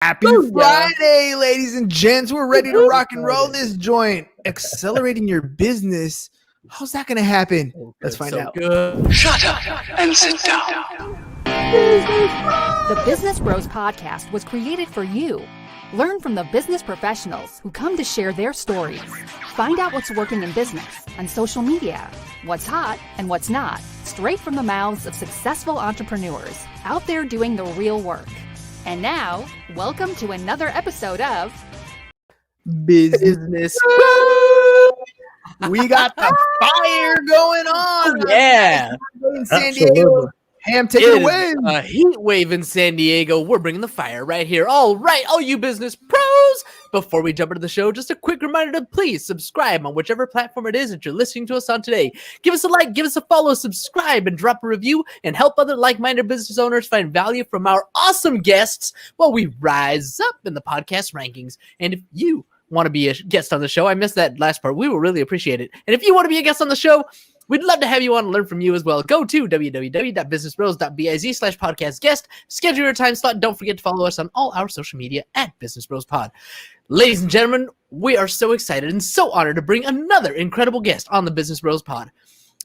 Happy Friday, ladies and gents. We're ready to rock and roll this joint. Accelerating your business. How's that going to happen? Let's find out. Good. Shut up and sit down. The Business Bros Podcast was created for you. Learn from the business professionals who come to share their stories. Find out what's working in business, on social media, what's hot and what's not, straight from the mouths of successful entrepreneurs out there doing the real work. And now, welcome to another episode of Business. We got the fire going on. Yeah. In San Diego. Ham, take it away. A heat wave in San Diego. We're bringing the fire right here. All right, all you business pros. Before we jump into the show, just a quick reminder to please subscribe on whichever platform it is that you're listening to us on today. Give us a like, give us a follow, subscribe, and drop a review, and help other like-minded business owners find value from our awesome guests while we rise up in the podcast rankings. And if you want to be a guest on the show, I missed that last part, we will really appreciate it. And if you want to be a guest on the show, we'd love to have you on and learn from you as well. Go to www.businessbros.biz/podcast guest. Schedule your time slot. Don't forget to follow us on all our social media at Business Bros Pod. Ladies and gentlemen, we are so excited and so honored to bring another incredible guest on the Business Bros Pod.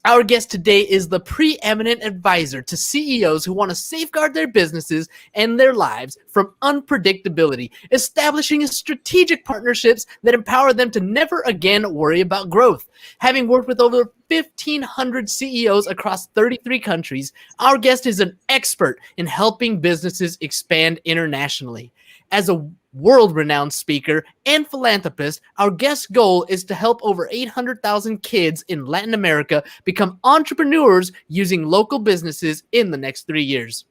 Our guest today is the preeminent advisor to CEOs who want to safeguard their businesses and their lives from unpredictability, establishing strategic partnerships that empower them to never again worry about growth. Having worked with over 1,500 CEOs across 33 countries, our guest is an expert in helping businesses expand internationally. As a world-renowned speaker and philanthropist, our guest's goal is to help over 800,000 kids in Latin America become entrepreneurs using local businesses in the next 3 years.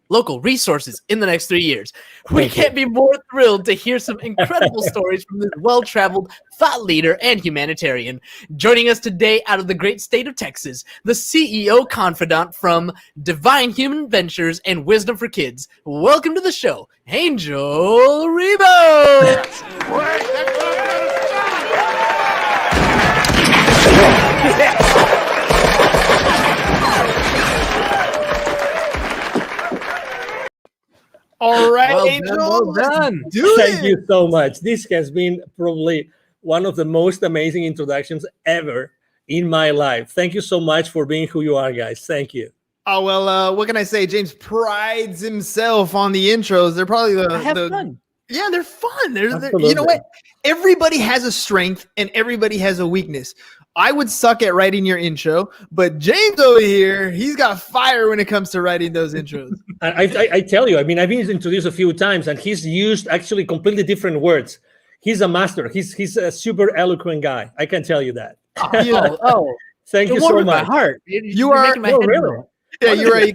Local resources in the next 3 years. We can't be more thrilled to hear some incredible stories from this well-traveled thought leader and humanitarian. Joining us today out of the great state of Texas, the CEO Confidant from Divine Human Ventures and Wisdom for Kids. Welcome to the show, Angel Rebo. All right, Well Angel. done, well done. Thank you so much. This has been probably one of the most amazing introductions ever in my life. Thank you so much for being who you are, guys. Thank you. Oh, well, what can I say? James prides himself on the intros. They're probably Fun. Yeah, they're fun. They're you know what? Everybody has a strength and everybody has a weakness. I would suck at writing your intro, but James over here, he's got fire when it comes to writing those intros. I tell you, I mean, I've been introduced a few times, and he's used actually completely different words. He's a master. He's a super eloquent guy. I can tell you that. Thank you so much. My heart. You are making my head really? roll. Yeah, you're a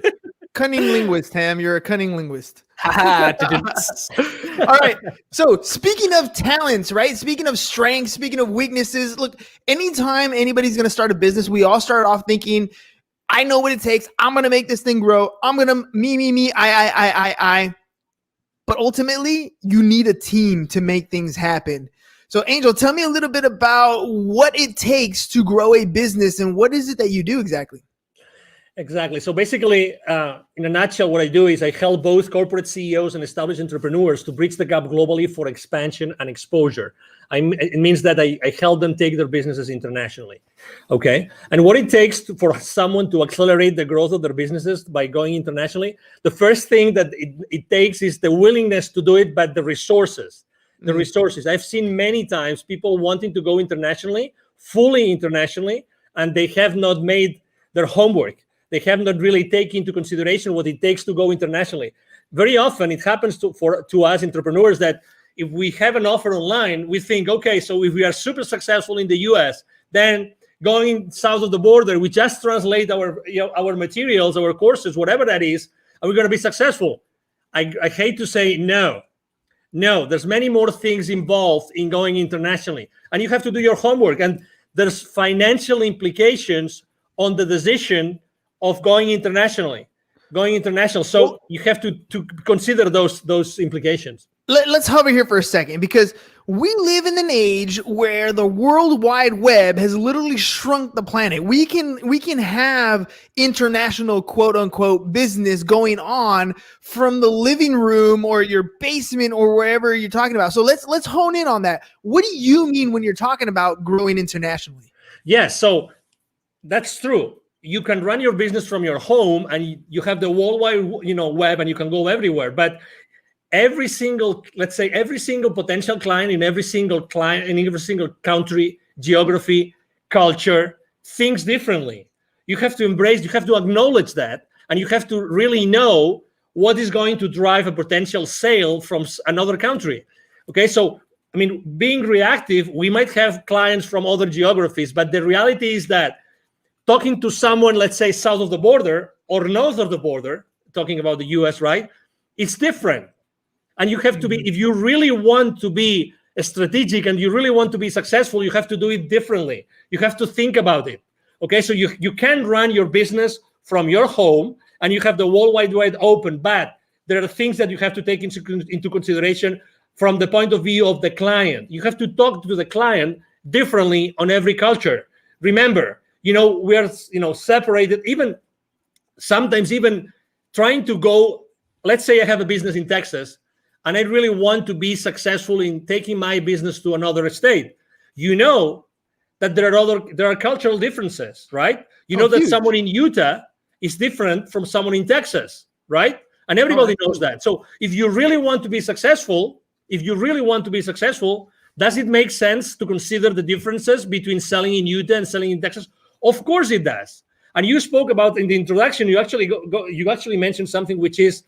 cunning linguist, Ham. You're a cunning linguist. All right. So speaking of talents, right? Speaking of strengths, speaking of weaknesses, look, anytime anybody's going to start a business, we all start off thinking, I know what it takes. I'm going to make this thing grow. I'm going to me, I. But ultimately, you need a team to make things happen. So Angel, tell me a little bit about what it takes to grow a business and what is it that you do exactly? Exactly. So basically, in a nutshell, what I do is I help both corporate CEOs and established entrepreneurs to bridge the gap globally for expansion and exposure. It means that I help them take their businesses internationally. Okay. And what it takes for someone to accelerate the growth of their businesses by going internationally, the first thing that it takes is the willingness to do it, but the resources. The resources. I've seen many times people wanting to go internationally, fully internationally, and they have not made their homework. They have not really taken into consideration what it takes to go internationally. Very often it happens to us entrepreneurs that if we have an offer online, we think, okay, so if we are super successful in the US, then going south of the border, we just translate our materials, our courses, whatever that is, and we're going to be successful. I hate to say no. No, there's many more things involved in going internationally, and you have to do your homework, and there's financial implications on the decision of going international. So you have to consider those implications. Let's hover here for a second, because we live in an age where the World Wide Web has literally shrunk the planet. We can have international quote unquote business going on from the living room or your basement or wherever you're talking about. So let's hone in on that. What do you mean when you're talking about growing internationally? Yes, so that's true. You can run your business from your home, and you have the worldwide, web, and you can go everywhere. But every single potential client in every single country, geography, culture thinks differently. You have to embrace, you have to acknowledge that, and you have to really know what is going to drive a potential sale from another country. Okay, so I mean, being reactive, we might have clients from other geographies, but the reality is that talking to someone, let's say, south of the border or north of the border, talking about the US, right? It's different. And you have to be, if you really want to be strategic and you really want to be successful, you have to do it differently. You have to think about it. Okay, so you can run your business from your home and you have the World Wide Web open, but there are things that you have to take into consideration from the point of view of the client. You have to talk to the client differently on every culture. Remember, we are, separated, even sometimes even trying to go, let's say I have a business in Texas and I really want to be successful in taking my business to another state. That there are cultural differences, right? That huge. Someone in Utah is different from someone in Texas, right? And everybody knows that. So if you really want to be successful, does it make sense to consider the differences between selling in Utah and selling in Texas? Of course it does. And you spoke about in the introduction, you actually mentioned something, which is,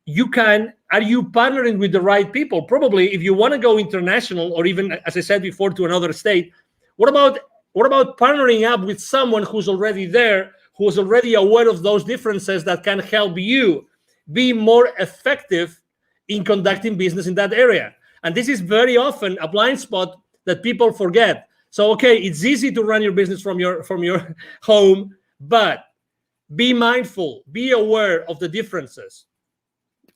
are you partnering with the right people? Probably if you want to go international, or even, as I said before, to another state, what about partnering up with someone who's already there, who's already aware of those differences, that can help you be more effective in conducting business in that area? And this is very often a blind spot that people forget. So, okay, it's easy to run your business from your home, but be mindful, be aware of the differences.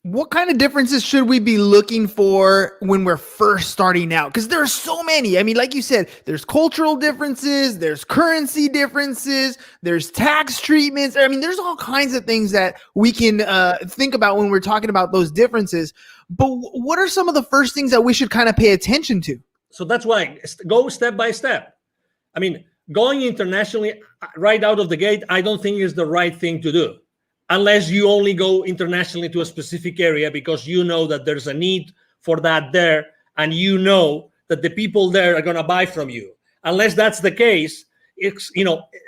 What kind of differences should we be looking for when we're first starting out? Because there are so many. I mean, like you said, there's cultural differences, there's currency differences, there's tax treatments. I mean, there's all kinds of things that we can think about when we're talking about those differences. But what are some of the first things that we should kind of pay attention to? So that's why go step by step. I mean, going internationally right out of the gate, I don't think is the right thing to do, unless you only go internationally to a specific area because you know that there's a need for that there, and you know that the people there are going to buy from you. Unless that's the case, it's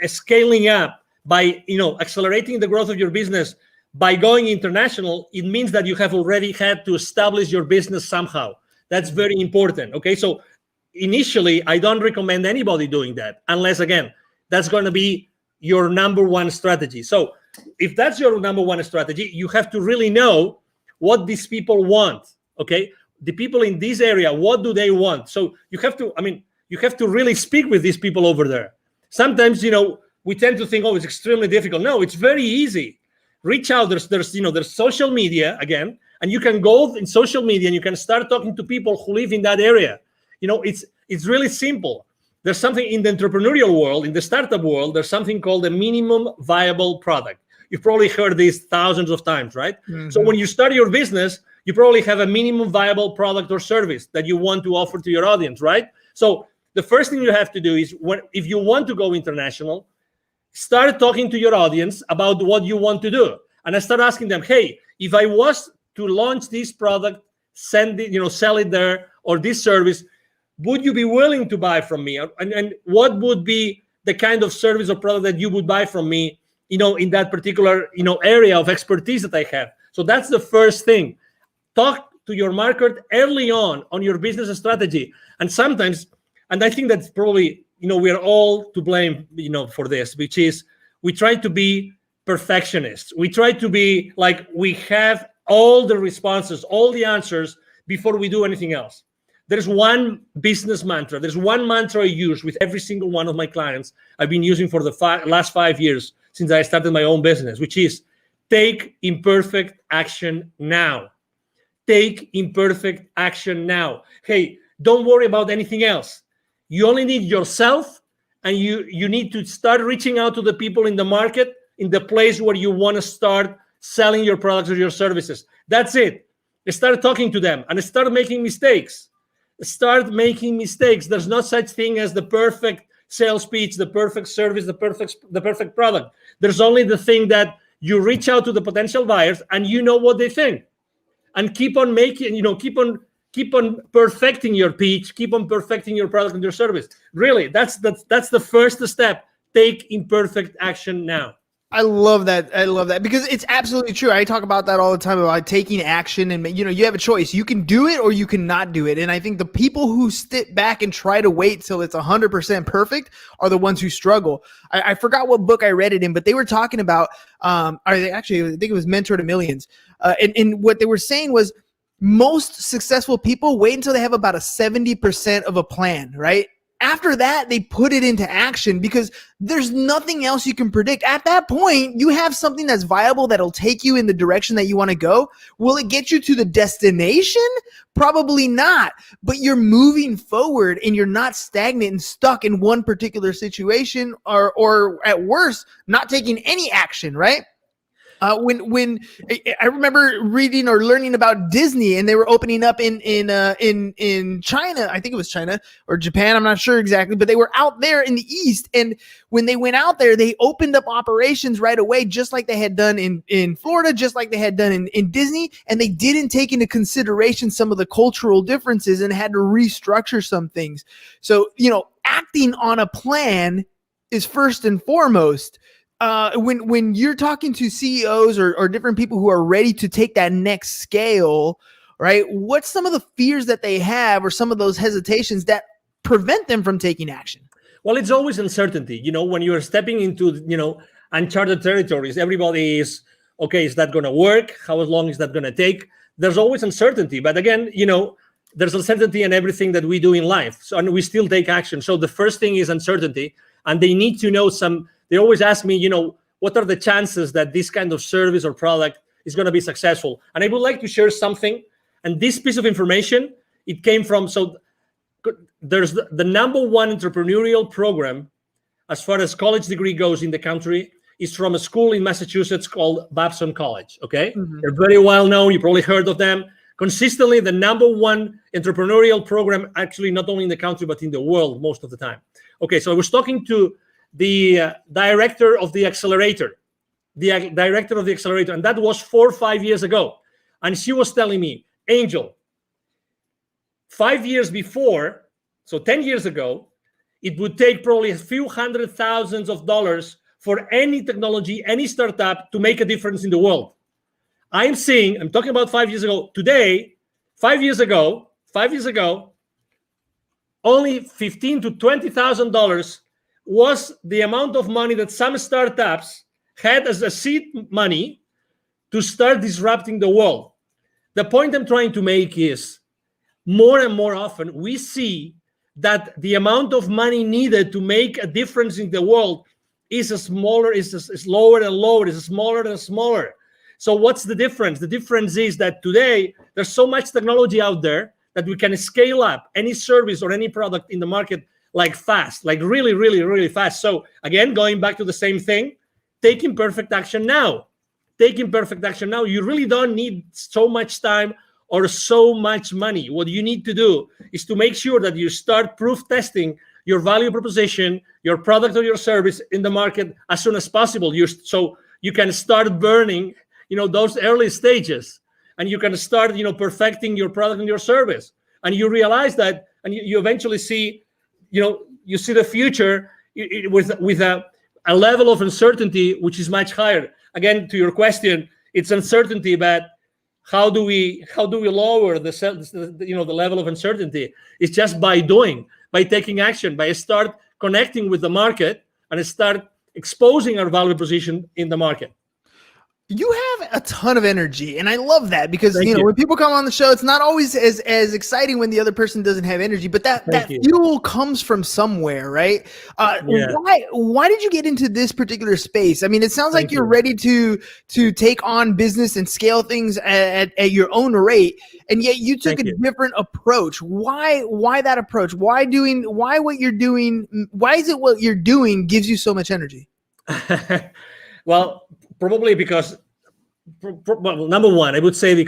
scaling up by accelerating the growth of your business by going international. It means that you have already had to establish your business somehow. That's very important. Okay, so initially, I don't recommend anybody doing that unless, again, that's going to be your number one strategy. So if that's your number one strategy, you have to really know what these people want. Okay, the people in this area, what do they want? So you have to really speak with these people over there. Sometimes, we tend to think, oh, it's extremely difficult. No, it's very easy. Reach out. There's social media again, and you can go in social media and you can start talking to people who live in that area. It's really simple. There's something in the entrepreneurial world, in the startup world, there's something called a minimum viable product. You've probably heard this thousands of times, right? Mm-hmm. So when you start your business, you probably have a minimum viable product or service that you want to offer to your audience, right? So the first thing you have to do is, if you want to go international, start talking to your audience about what you want to do. And I start asking them, hey, if I was to launch this product, sell it there, or this service, would you be willing to buy from me? And what would be the kind of service or product that you would buy from me, in that particular, area of expertise that I have? So that's the first thing. Talk to your market early on your business strategy. And sometimes, and I think that's probably, we are all to blame, for this, which is we try to be perfectionists. We try to be like, we have all the responses, all the answers before we do anything else. There's one business mantra. There's one mantra I use with every single one of my clients. I've been using for the last 5 years since I started my own business, which is take imperfect action now. Take imperfect action now. Hey, Don't worry about anything else. You only need yourself, and you need to start reaching out to the people in the market, in the place where you want to start selling your products or your services. That's it. Start talking to them and start making mistakes. Start making mistakes. There's no such thing as the perfect sales pitch, the perfect service, the perfect product. There's only the thing that you reach out to the potential buyers and you know what they think, and keep on making, keep on perfecting your pitch, keep on perfecting your product and your service. Really, that's the first step. Take imperfect action now. I love that. I love that because it's absolutely true. I talk about that all the time about taking action, and you have a choice. You can do it or you cannot do it. And I think the people who sit back and try to wait till it's 100% perfect are the ones who struggle. I forgot what book I read it in, but they were talking about, I think it was Mentor to Millions. And what they were saying was most successful people wait until they have about a 70% of a plan, right? After that, they put it into action because there's nothing else you can predict. At that point, you have something that's viable that'll take you in the direction that you want to go. Will it get you to the destination? Probably not. But you're moving forward and you're not stagnant and stuck in one particular situation or at worst, not taking any action, right? When I remember reading or learning about Disney, and they were opening up in China, I think it was China or Japan, I'm not sure exactly, but they were out there in the East. And when they went out there, they opened up operations right away, just like they had done in Florida, just like they had done in Disney. And they didn't take into consideration some of the cultural differences and had to restructure some things. So, acting on a plan is first and foremost. When you're talking to CEOs or different people who are ready to take that next scale, right? What's some of the fears that they have or some of those hesitations that prevent them from taking action? Well, it's always uncertainty. When you're stepping into, uncharted territories, everybody is, okay, is that going to work? How long is that going to take? There's always uncertainty. But again, there's uncertainty in everything that we do in life. So, and we still take action. So the first thing is uncertainty. And they need to know they always ask me, what are the chances that this kind of service or product is going to be successful? And I would like to share something. And this piece of information, it came from, there's the number one entrepreneurial program as far as college degree goes in the country is from a school in Massachusetts called Babson College, okay? Mm-hmm. They're very well known. You probably heard of them. Consistently, the number one entrepreneurial program, actually not only in the country, but in the world most of the time. Okay, so I was talking to the director of the accelerator, and that was 4 or 5 years ago. And she was telling me, Angel, 5 years before, so 10 years ago, it would take probably a few $100,000s for any technology, any startup to make a difference in the world. I'm talking about 5 years ago. Today, 5 years ago, only $15,000 to $20,000 was the amount of money that some startups had as a seed money to start disrupting the world. The point I'm trying to make is more and more often we see that the amount of money needed to make a difference in the world is lower and lower, is smaller and smaller. So what's the difference? The difference is that today there's so much technology out there that we can scale up any service or any product in the market like fast, like really, really, really fast. So again, going back to the same thing, take imperfect action now. You really don't need so much time or so much money. What you need to do is to make sure that you start proof testing your value proposition, your product or your service in the market as soon as possible. So you can start burning, those early stages, and you can start, perfecting your product and your service. And you realize that, and you eventually see, you see the future with a level of uncertainty which is much higher. Again, to your question, it's uncertainty, but how do we lower the level of uncertainty? It's just by taking action, by start connecting with the market and start exposing our value proposition in the market. You have a ton of energy, and I love that because Thank you. when people come on the show, it's not always as exciting when the other person doesn't have energy, but that Thank you. fuel comes from somewhere, right? Yeah. Why did you get into this particular space? I mean, it sounds like Thank you're you. ready to take on business and scale things at your own rate, and yet you took Thank a you. different approach. Why that approach? Why what you're doing? Why is it what you're doing gives you so much energy? Well, probably because, well, number one, I would say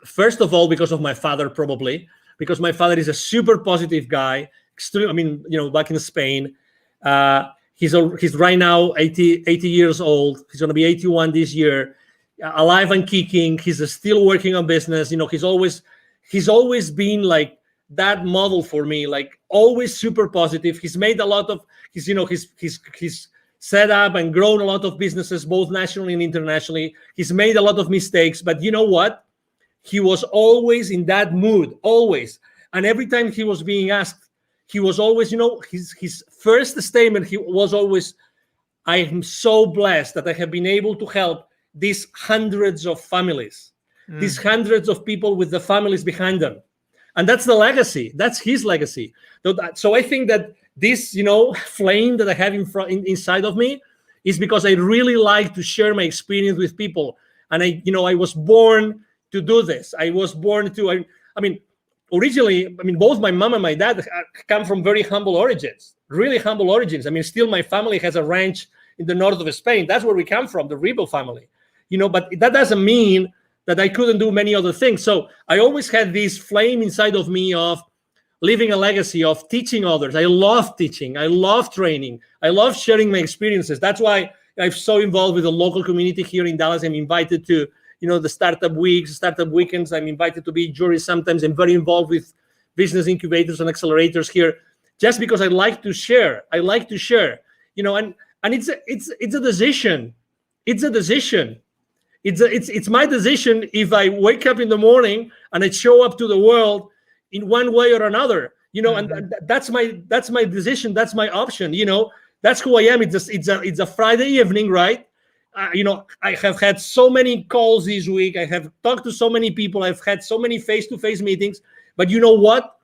first of all, because of my father, probably because my father is a super positive guy. I mean, back in Spain, he's right now 80 years old. He's going to be 81 this year, alive and kicking. He's still working on business. He's always been like that model for me, like always super positive. He's made a lot of, he's set up and grown a lot of businesses, both nationally and internationally. He's made a lot of mistakes, but you know what? He was always in that mood, always. And every time he was being asked, he was always, his first statement, he was always, I am so blessed that I have been able to help these hundreds of families, these hundreds of people with the families behind them. And that's the legacy. That's his legacy. So I think that this, flame that I have inside of me is because I really like to share my experience with people. And I was born to do this. I was born to, originally, both my mom and my dad come from very humble origins, really humble origins. Still my family has a ranch in the north of Spain. That's where we come from, the Rebel family, but that doesn't mean that I couldn't do many other things. So I always had this flame inside of me of leaving a legacy, of teaching others. I love teaching. I love training. I love sharing my experiences. That's why I'm so involved with the local community here in Dallas. I'm invited to, the startup weeks, startup weekends. I'm invited to be jury sometimes. I'm very involved with business incubators and accelerators here, just because I like to share. I like to share, and it's a decision. It's a decision. It's my decision if I wake up in the morning and I show up to the world in one way or another, and that's my decision. That's my option. That's who I am. It's a Friday evening, right? I have had so many calls this week. I have talked to so many people. I've had so many face-to-face meetings. But you know what?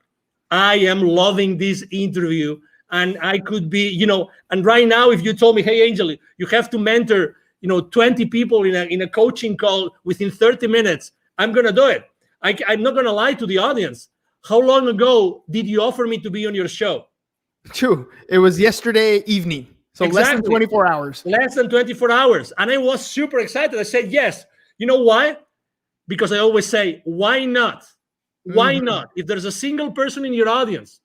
I am loving this interview, and I could be, And right now, if you told me, hey, Angel, you have to mentor, 20 people in a coaching call within 30 minutes, I'm gonna do it. I'm not gonna lie to the audience. How long ago did you offer me to be on your show? True. It was yesterday evening. So Exactly. less than 24 hours. Less than 24 hours. And I was super excited. I said, yes. You know why? Because I always say, why not? Why not? If there's a single person in your audience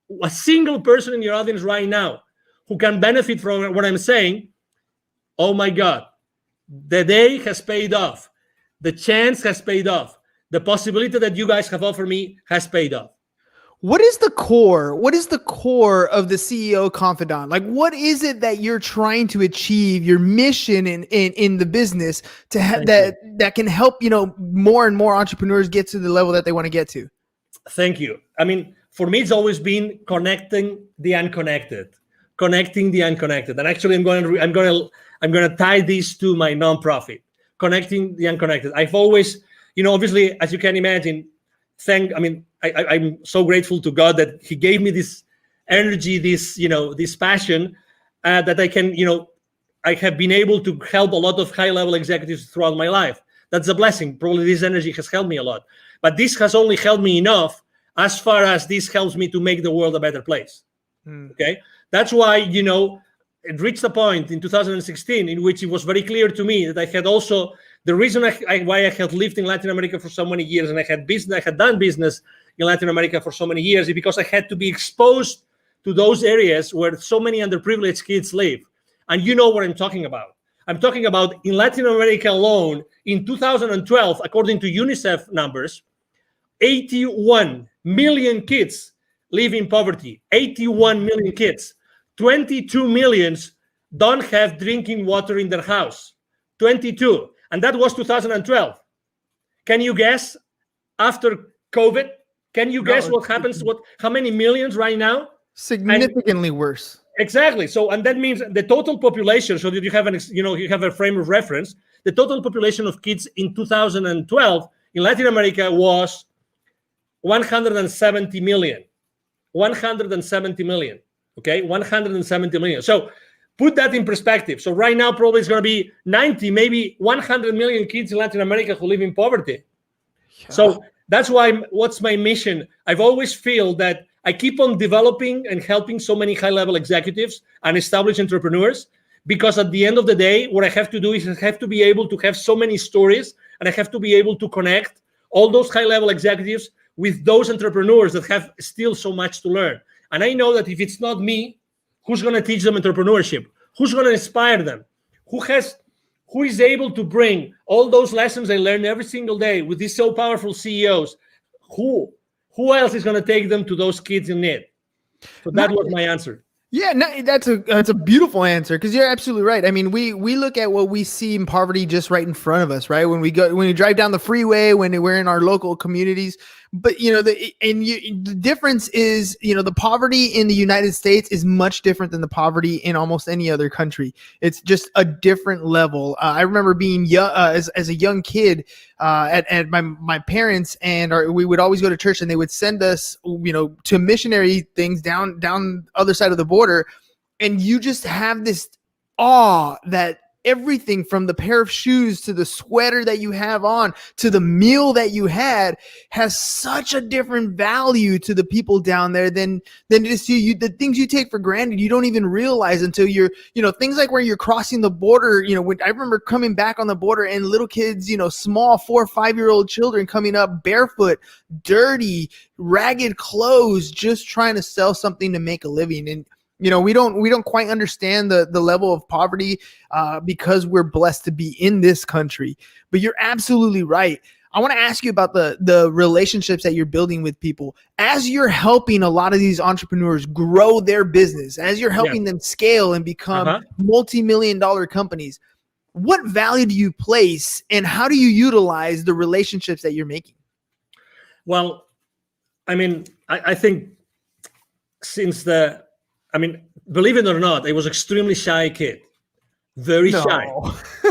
right now who can benefit from what I'm saying, oh my God, the day has paid off. The chance has paid off. The possibility that you guys have offered me has paid off. What is the core? What is the core of the CEO Confidant? Like, what is it that you're trying to achieve? Your mission in the business to have that can help more and more entrepreneurs get to the level that they want to get to. Thank you. For me, it's always been connecting the unconnected. And actually, I'm going to tie this to my nonprofit, connecting the unconnected. I've always, obviously, as you can imagine, I'm so grateful to God that He gave me this energy, this passion that I can, I have been able to help a lot of high-level executives throughout my life. That's a blessing. Probably this energy has helped me a lot. But this has only helped me enough as far as this helps me to make the world a better place. Okay? That's why, it reached a point in 2016 in which it was very clear to me that I had also, the reason why I had lived in Latin America for so many years and I had done business in Latin America for so many years is because I had to be exposed to those areas where so many underprivileged kids live. And you know what I'm talking about. I'm talking about in Latin America alone, in 2012, according to UNICEF numbers, 81 million kids live in poverty. 81 million kids. 22 million don't have drinking water in their house. 22. And that was 2012. Can you guess after COVID? Can you guess what happens? How many millions right now? Significantly worse. Exactly. So, and that means the total population, so that you have you have a frame of reference. the total population of kids in 2012 in Latin America was 170 million. 170 million. Okay, 170 million. So put that in perspective. So right now, probably it's going to be 90, maybe 100 million kids in Latin America who live in poverty. Yeah. So that's why, what's my mission? I've always feel that I keep on developing and helping so many high-level executives and established entrepreneurs, because at the end of the day, what I have to do is I have to be able to have so many stories, and I have to be able to connect all those high-level executives with those entrepreneurs that have still so much to learn. And I know that if it's not me, who's going to teach them entrepreneurship? Who's going to inspire them? Who is able to bring all those lessons I learn every single day with these so powerful CEOs? Who else is going to take them to those kids in need? So that was my answer. Yeah, no, that's a beautiful answer, because you're absolutely right. I mean, we look at what we see in poverty just right in front of us, right? When we drive down the freeway, when we're in our local communities. But the difference is, the poverty in the United States is much different than the poverty in almost any other country. It's just a different level. I remember being young, as a young kid, at my parents, and we would always go to church, and they would send us, to missionary things down the other side of the border, and you just have this awe that everything from the pair of shoes to the sweater that you have on to the meal that you had has such a different value to the people down there than it is to you. The things you take for granted, you don't even realize until you're, things like where you're crossing the border. When I remember coming back on the border and little kids, small 4 or 5-year-old children coming up barefoot, dirty, ragged clothes, just trying to sell something to make a living. And we don't quite understand the level of poverty because we're blessed to be in this country. But you're absolutely right. I want to ask you about the relationships that you're building with people as you're helping a lot of these entrepreneurs grow their business, as you're helping them scale and become multi-million-dollar companies. What value do you place, and how do you utilize the relationships that you're making? Well, I think believe it or not, I was extremely shy kid, very shy,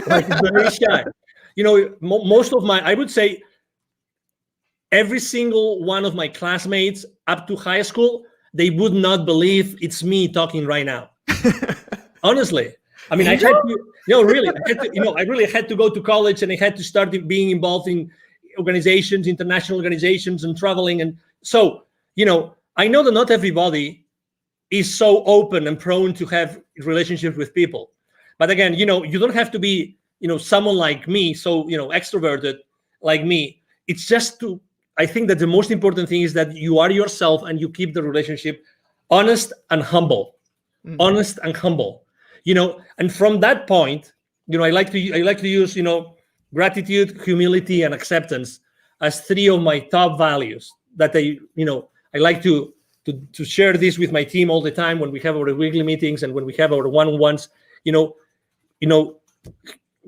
very shy. Most of I would say every single one of my classmates up to high school, they would not believe it's me talking right now. Honestly. I had to, really, I really had to go to college, and I had to start being involved in organizations, international organizations, and traveling. And so, I know that not everybody is so open and prone to have relationships with people. But again, you don't have to be, someone like me, so, extroverted like me. It's just I think that the most important thing is that you are yourself and you keep the relationship honest and humble. Mm-hmm. Honest and humble, and from that point, I like to use, gratitude, humility, and acceptance as 3 of my top values that I like to share this with my team all the time when we have our weekly meetings and when we have our one-on-ones.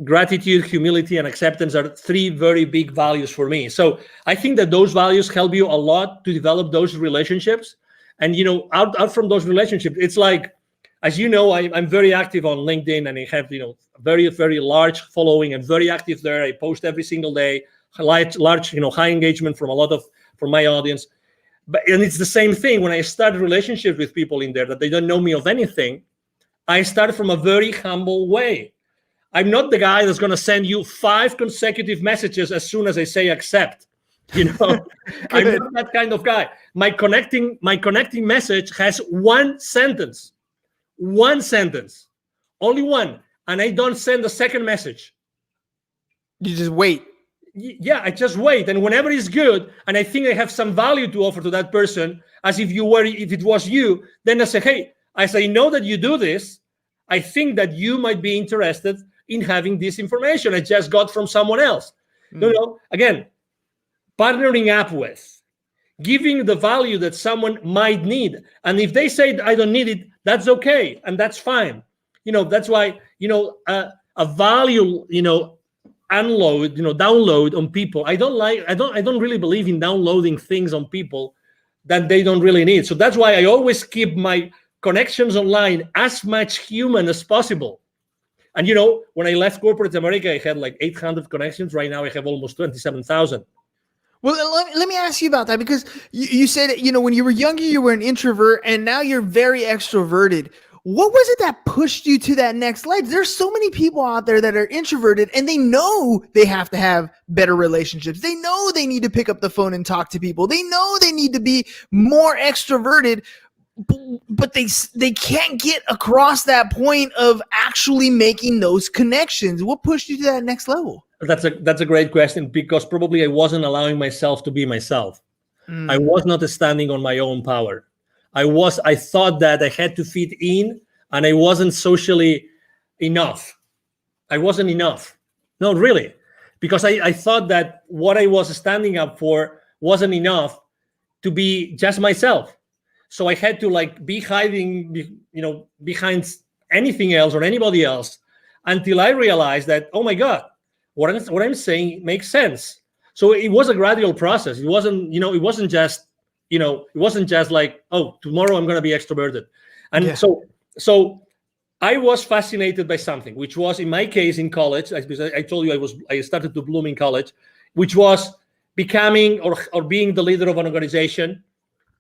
Gratitude, humility, and acceptance are 3 very big values for me. So I think that those values help you a lot to develop those relationships. And out from those relationships, it's like, as you know, I'm very active on LinkedIn, and I have very, very large following and very active there. I post every single day, large high engagement from my audience. And it's the same thing when I start relationships with people in there that they don't know me of anything. I start from a very humble way. I'm not the guy that's going to send you 5 consecutive messages as soon as I say accept. I'm not that kind of guy. My connecting message has 1 sentence, only 1, and I don't send a second message. You just wait. Yeah, I just wait, and whenever it's good, and I think I have some value to offer to that person, as if it was you, then I say, hey, as I know that you do this, I think that you might be interested in having this information I just got from someone else. Again, partnering up with, giving the value that someone might need, and if they say I don't need it, that's okay, and that's fine. That's why a value download on people. I don't really believe in downloading things on people that they don't really need. So that's why I always keep my connections online as much human as possible. And when I left corporate America, I had like 800 connections. Right now, I have almost 27,000. Well, let me ask you about that, because you said, when you were younger, you were an introvert, and now you're very extroverted. What was it that pushed you to that next level? There's so many people out there that are introverted, and they know they have to have better relationships. They know they need to pick up the phone and talk to people. They know they need to be more extroverted, but they can't get across that point of actually making those connections. What pushed you to that next level? That's a great question, because probably I wasn't allowing myself to be myself. I was not standing on my own power. I thought that I had to fit in, and I wasn't socially enough. I wasn't enough. No, really. Because I thought that what I was standing up for wasn't enough to be just myself. So I had to be hiding, behind anything else or anybody else, until I realized that, oh my God, what I'm saying makes sense. So it was a gradual process. It wasn't, it wasn't just like, oh, tomorrow I'm going to be extroverted. And so I was fascinated by something, which was, in my case, in college, because I told you I started to bloom in college, which was becoming or being the leader of an organization,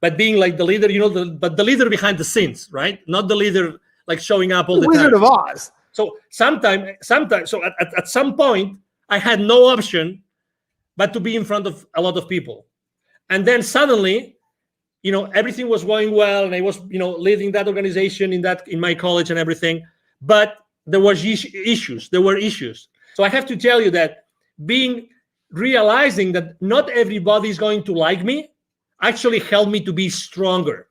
but being like the leader, but the leader behind the scenes, right? Not the leader like showing up all the time. Wizard of Oz. So sometimes, so at some point, I had no option but to be in front of a lot of people. And then suddenly, everything was going well, and I was, leading that organization in my college and everything. But there were issues. So I have to tell you that realizing that not everybody is going to like me actually helped me to be stronger.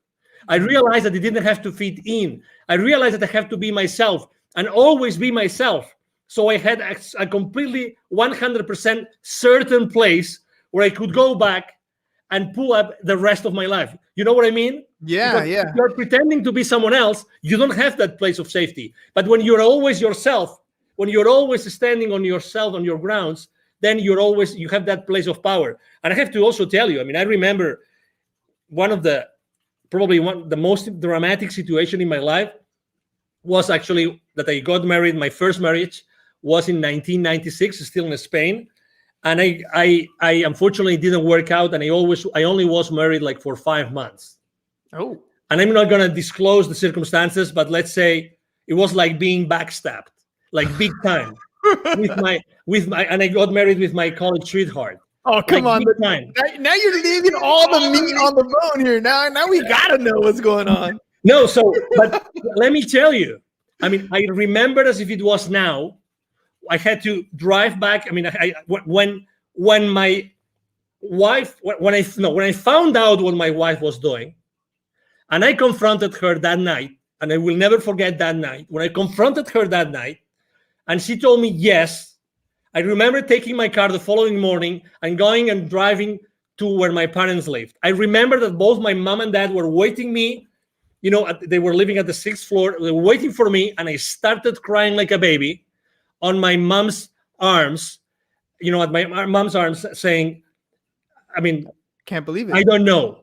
I realized that it didn't have to fit in. I realized that I have to be myself and always be myself. So I had a completely 100% certain place where I could go back and pull up the rest of my life. You know what I mean? Yeah, because if you're pretending to be someone else, you don't have that place of safety. But when you're always yourself, when you're always standing on yourself, on your grounds, then you have that place of power. And I have to also tell you, I remember the most dramatic situation in my life was actually that I got married. My first marriage was in 1996, still in Spain. And I unfortunately didn't work out, and I only was married for 5 months. Oh. And I'm not gonna disclose the circumstances, but let's say it was like being backstabbed, like big time. And I got married with my college sweetheart. Oh, come on. Now you're leaving all the meat on the bone here. Now we gotta know what's going on. No, but let me tell you, I remember as if it was now. I had to drive back. When I found out what my wife was doing, and I confronted her that night, and I will never forget that night, when I confronted her that night, and she told me yes, I remember taking my car the following morning and going and driving to where my parents lived. I remember that both my mom and dad were waiting me, they were living at the 6th floor, they were waiting for me, and I started crying like a baby on my mom's arms, at my mom's arms, saying, can't believe it. I don't know.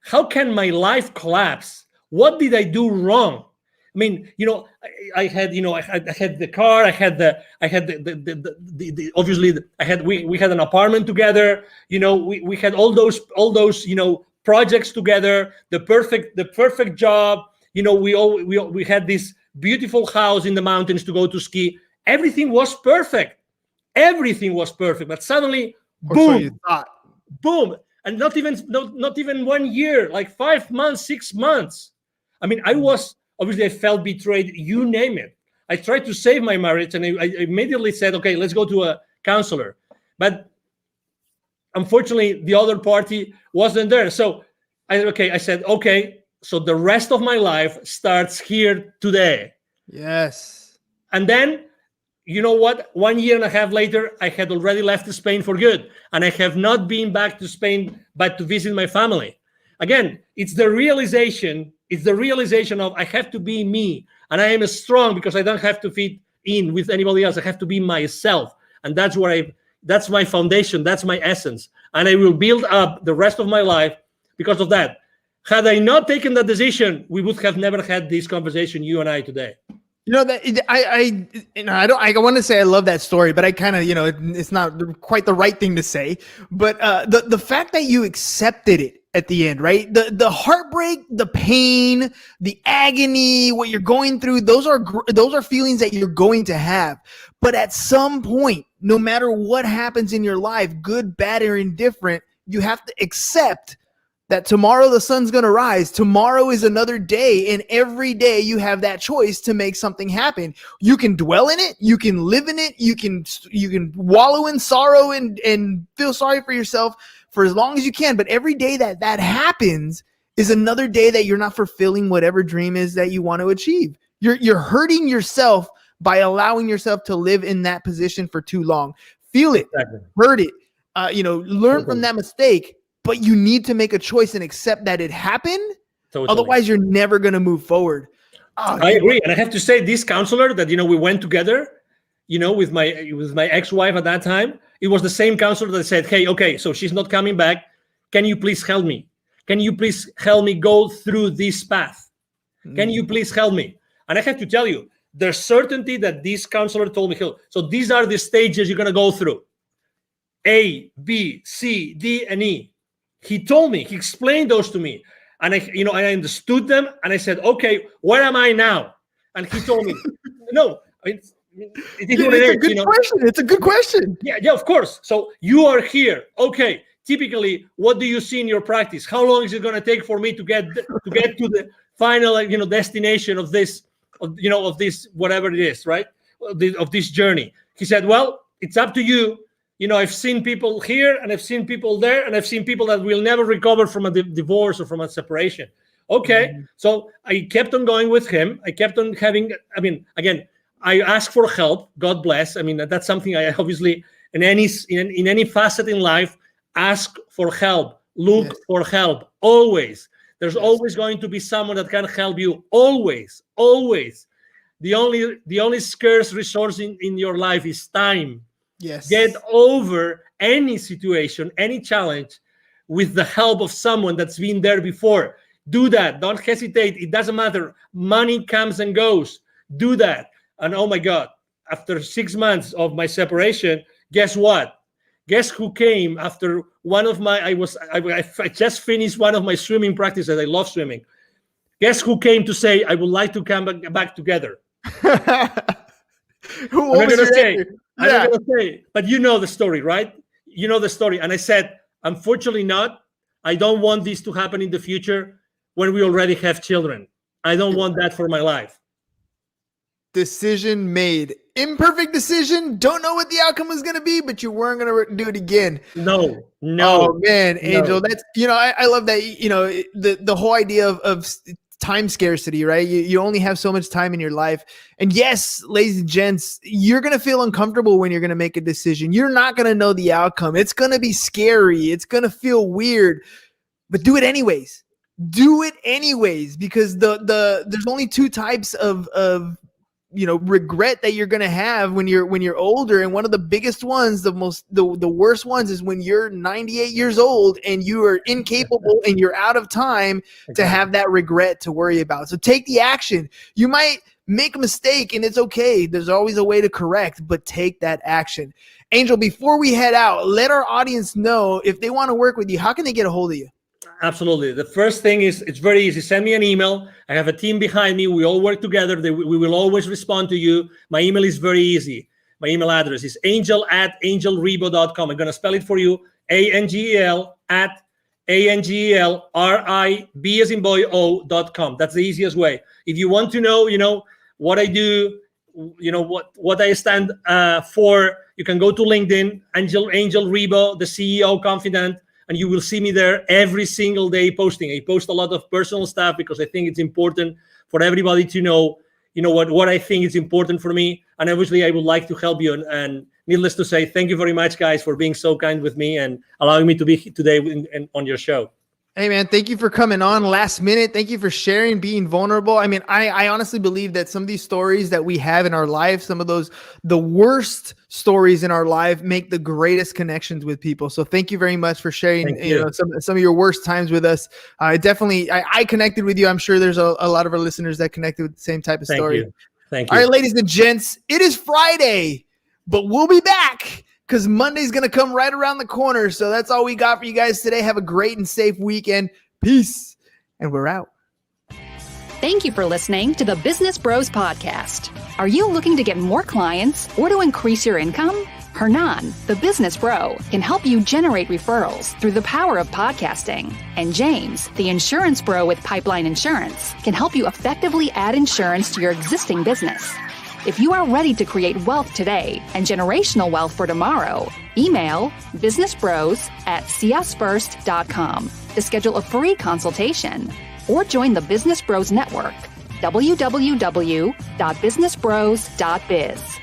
How can my life collapse? What did I do wrong? I had the car, we had an apartment together, we had all those projects together, the perfect job, we had this beautiful house in the mountains to go to ski. Everything was perfect. But suddenly, boom, so you thought. Boom, and not even 1 year, like 5 months, 6 months. I felt betrayed. You name it. I tried to save my marriage, and I immediately said, okay, let's go to a counselor. But unfortunately, the other party wasn't there. So I said, okay. So the rest of my life starts here today. Yes. And then, you know what? 1 year and a half later, I had already left Spain for good. And I have not been back to Spain, but to visit my family. Again, it's the realization of I have to be me. And I am strong because I don't have to fit in with anybody else. I have to be myself. And that's my foundation. That's my essence. And I will build up the rest of my life because of that. Had I not taken that decision, we would have never had this conversation, you and I, today. You know that I want to say I love that story, but I kind of, it's not quite the right thing to say. But the fact that you accepted it at the end, right? The heartbreak, the pain, the agony, what you're going through, those are feelings that you're going to have. But at some point, no matter what happens in your life, good, bad, or indifferent, you have to accept that tomorrow the sun's going to rise. Tomorrow is another day, and every day you have that choice to make something happen. You can dwell in it, you can live in it, you can wallow in sorrow and feel sorry for yourself for as long as you can. But every day that happens is another day that you're not fulfilling whatever dream is that you want to achieve. You're hurting yourself by allowing yourself to live in that position for too long. Feel it, hurt it, learn from that mistake. But you need to make a choice and accept that it happened. Totally. Otherwise, you're never going to move forward. I agree. And I have to say, this counselor that, we went together, with my ex-wife at that time, it was the same counselor that said, hey, okay, so she's not coming back. Can you please help me? Can you please help me go through this path? Can you please help me? And I have to tell you, there's certainty that this counselor told me, so these are the stages you're going to go through. A, B, C, D, and E. He told me, he explained those to me, and I understood them, and I said, okay, where am I now? And he told me, no, it's a good question. It's a good question. Yeah, of course. So you are here. Okay. Typically, what do you see in your practice? How long is it going to take for me to get to the final, destination of this, of this, whatever it is, right? Of this journey. He said, well, it's up to you. I've seen people here and I've seen people there, and I've seen people that will never recover from a divorce or from a separation. Okay. Mm-hmm. So I kept on going with him. I kept on having, again, I asked for help. God bless. That's something I obviously, in any facet in life, ask for help, look for help. Always. There's always going to be someone that can help you. Always. The only scarce resource in your life is time. Yes. Get over any situation, any challenge with the help of someone that's been there before. Do that. Don't hesitate. It doesn't matter. Money comes and goes. Do that. And oh my God, after 6 months of my separation, guess what? Guess who came after one of my, I just finished one of my swimming practices. I love swimming. Guess who came to say, I would like to come back together? Who was going to say? I'm not going to say, but you know the story, right? You know the story. And I said, unfortunately not. I don't want this to happen in the future when we already have children. I don't want that for my life. Decision made. Imperfect decision. Don't know what the outcome was going to be, but you weren't going to do it again. No. Oh man, Angel, that's, I love that, the whole idea of time scarcity, right? You only have so much time in your life. And yes, ladies and gents, you're going to feel uncomfortable when you're going to make a decision. You're not going to know the outcome. It's going to be scary. It's going to feel weird, but do it anyways. Do it anyways, because there's only two types of regret that you're going to have when you're older. And one of the biggest ones, the worst ones, is when you're 98 years old and you are incapable and you're out of time to have that regret to worry about. So take the action. You might make a mistake and it's okay. There's always a way to correct, but take that action. Angel, before we head out, let our audience know if they want to work with you, how can they get a hold of you? Absolutely. The first thing is, it's very easy. Send me an email. I have a team behind me. We all work together. We will always respond to you. My email is very easy. My email address is angel@angelrebo.com. I'm going to spell it for you. ANGEL@ANGELRIB as in boy O.com. That's the easiest way. If you want to know, what I do, what I stand for, you can go to LinkedIn, Angel Rebo, the CEO Confidant. And you will see me there every single day posting. I post a lot of personal stuff because I think it's important for everybody to know, what I think is important for me. And obviously, I would like to help you. And needless to say, thank you very much, guys, for being so kind with me and allowing me to be today on your show. Hey, man, thank you for coming on last minute. Thank you for sharing, being vulnerable. I honestly believe that some of these stories that we have in our life, some of the worst stories in our life, make the greatest connections with people. So thank you very much for sharing some of your worst times with us. I connected with you. I'm sure there's a lot of our listeners that connected with the same type of story. Thank you. All right, ladies and gents, it is Friday, but we'll be back because Monday's going to come right around the corner. So that's all we got for you guys today. Have a great and safe weekend. Peace. And we're out. Thank you for listening to the Business Bros Podcast. Are you looking to get more clients or to increase your income? Hernan, the business bro, can help you generate referrals through the power of podcasting. And James, the insurance bro with Pipeline Insurance, can help you effectively add insurance to your existing business. If you are ready to create wealth today and generational wealth for tomorrow, email businessbros@csfirst.com to schedule a free consultation or join the Business Bros Network, www.businessbros.biz.